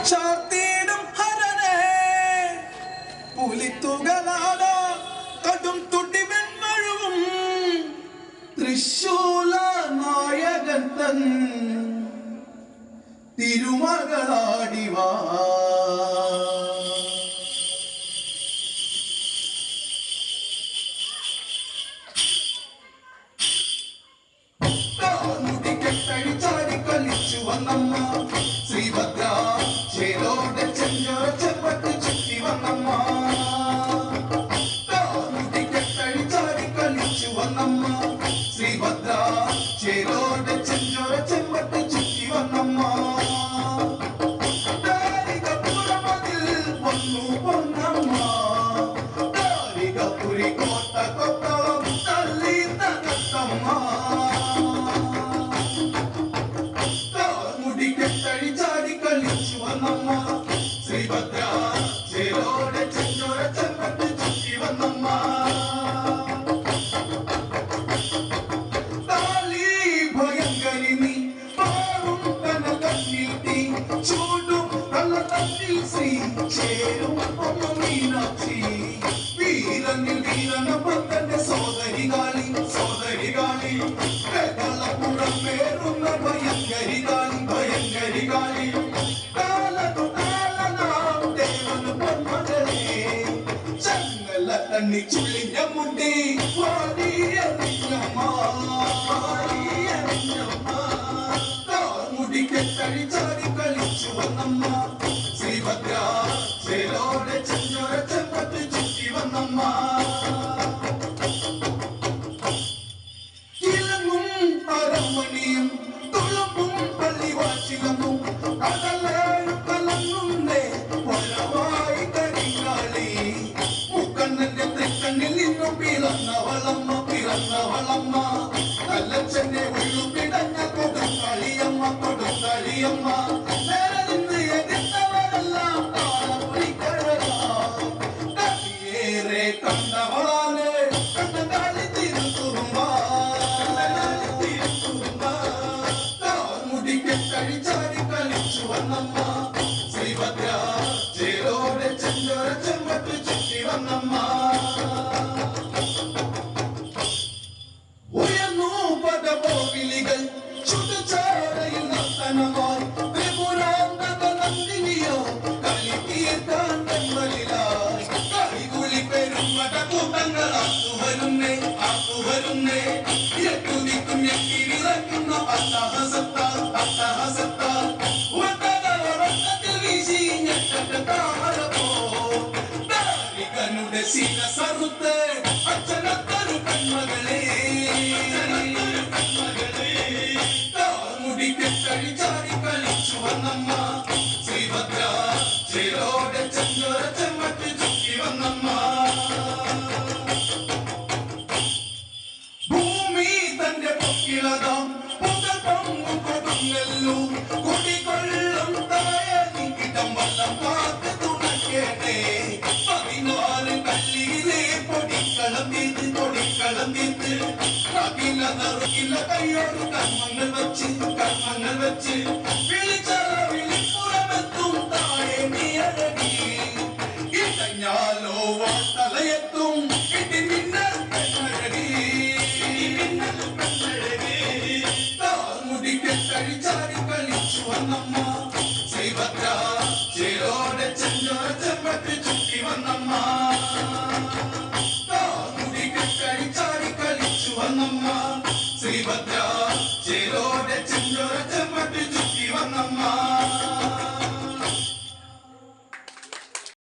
ചാർത്തിയിടും ഹരനെ പുലിത്തുകളാട കടും തുടി വെൺമഴുവും തൃശൂല നായകൻ തൻ തിരുമകളാടിവാ മുടിക്കെട്ടഴിച്ചാടി കളിച്ചു വന്നമ്മ ശ്രീഭദ്ര ചേരോടെ ചെഞ്ചോര ചെമ്പത്ത് ചുറ്റി വന്നമ്മ മുടിക്കെട്ടഴിച്ചാടി കളിച്ചു വന്നമ്മ ശ്രീഭദ്ര ചേരോടെ ചെഞ്ചോര ചെമ്പത്ത് ചുറ്റി വന്നമ്മ വന്നു പൊന്നമ്മ പുരി കോട്ട കൊത്തളം തള്ളി തകത്തമ്മ മുടിക്കെട്ടഴിച്ചാടി കളിച്ചു വന്നമ്മ ശ്രീഭദ്ര ചേരോടെ ചെഞ്ചോര ചെമ്പത്ത് ചുറ്റി വന്നമ്മ താലി ഭയങ്കരി നീ പാറും തന കണ്ണീട്ടി ചൂടും തല തന്നിൽ ശ്രീ ചേരും ഒന്നു മീനാക്ഷി വീരനിൽ വീരന പന്തന്റെ സോദരി കാളി കളപ്പുറം പേറുന്ന ഭയങ്കരി കാളി കാലതു കാലനാം ദേവന് പൊന്മകളെ ചങ്ങല കണ്ണി ചുള്ളിഞ്ഞ മുട്ടി മുടിക്കെട്ടഴിച്ചാടി കളിച്ചു വന്നമ്മ ശ്രീഭദ്ര ചേരോടെ ചെഞ്ചോര ചെമ്പത്ത് ചുറ്റി വന്നമ്മ കിളങ്ങും അരമണിയും തുളുമ്പും പള്ളിവാച്ചിലങ്ങും അകലേഴും കലങ്ങുന്നേ വരവായി കരിങ്കാളി മുക്കണ്ണന്റെ തൃക്കണ്ണിൽ നിന്നും പിറന്നവളമ്മ കല്ലച്ചനെ ഉള്ളു പിടഞ്ഞ കൊടുങ്കാളിയമ്മ നേരെ നിന്ന് എതിർത്തവരെല്ലാം താളപ്പൊലിക്കഴേറെ കണ്ടവളാണ് കണ്ണകാളി തിരുത്തുറുമ്പ മുടിക്കെട്ടഴിച്ചാടി കളിച്ചു വന്നമ്മ ശ്രീഭദ്ര ചേരോടെ ചെഞ്ചോര ചെമ്പത്ത് ചുറ്റി വന്നമ്മ ഉയർന്നു പദപോവിളികൾ ചുടുചാരയിൽ നർത്തനമായി ത്രിപുരാന്തക നന്ദിനിയോ കളി തീർക്കാൻ തന്മലിലായി കളികുളി പെരുമട കൂട്ടങ്ങളാക്കുവരുന്നേ എട്ടുദിക്കും എട്ടിവിറക്കുന്ന അട്ടഹസത്താൽ ഒട്ടകത്തിൽ വീശി ഞെട്ട താമരപ്പോ നുടെ ശിരസറുത്ത് അച്ഛനത്തൊരു കൺമകളെ മുടിക്കെട്ടഴിച്ചാടി കളിച്ചു വന്നമ്മ ശ്രീഭദ്ര ചേരോടെ ചെഞ്ചോര ചെമ്പത്ത് ചുറ്റി വന്നമ്മ ഭൂമി തന്റെ പൊക്കിളതാം പുതൽ പൊങ്ങും കൊടുങ്ങല്ലു കുടികൊള്ളും തായകിടം വള്ളം കാത്ത് തുണക്കേണ്ടേ 14 കല്ലിയിലെ പൊടിക്കളം തീർത്ത് നറുകില കയ്യോട് കർമ്മങ്ങൾ വെച്ച് വിളിപ്പുറമെത്തും താഴെ നീ അഴകി ഇടഞ്ഞാലോ വാട്ടലയെത്തും ഇടിമിന്നൽ പെണ്ണഴകി മുടിക്കെട്ടഴിച്ചാടി കളിച്ചു വന്നമ്മ ശ്രീഭദ്ര ചേരോടെ ചെഞ്ചോര ചെമ്പത്ത് ചുറ്റി വന്നമ്മ മുടിക്കെട്ടഴിച്ചാടി കളിച്ചു വന്നമ്മ ശ്രീഭദ്ര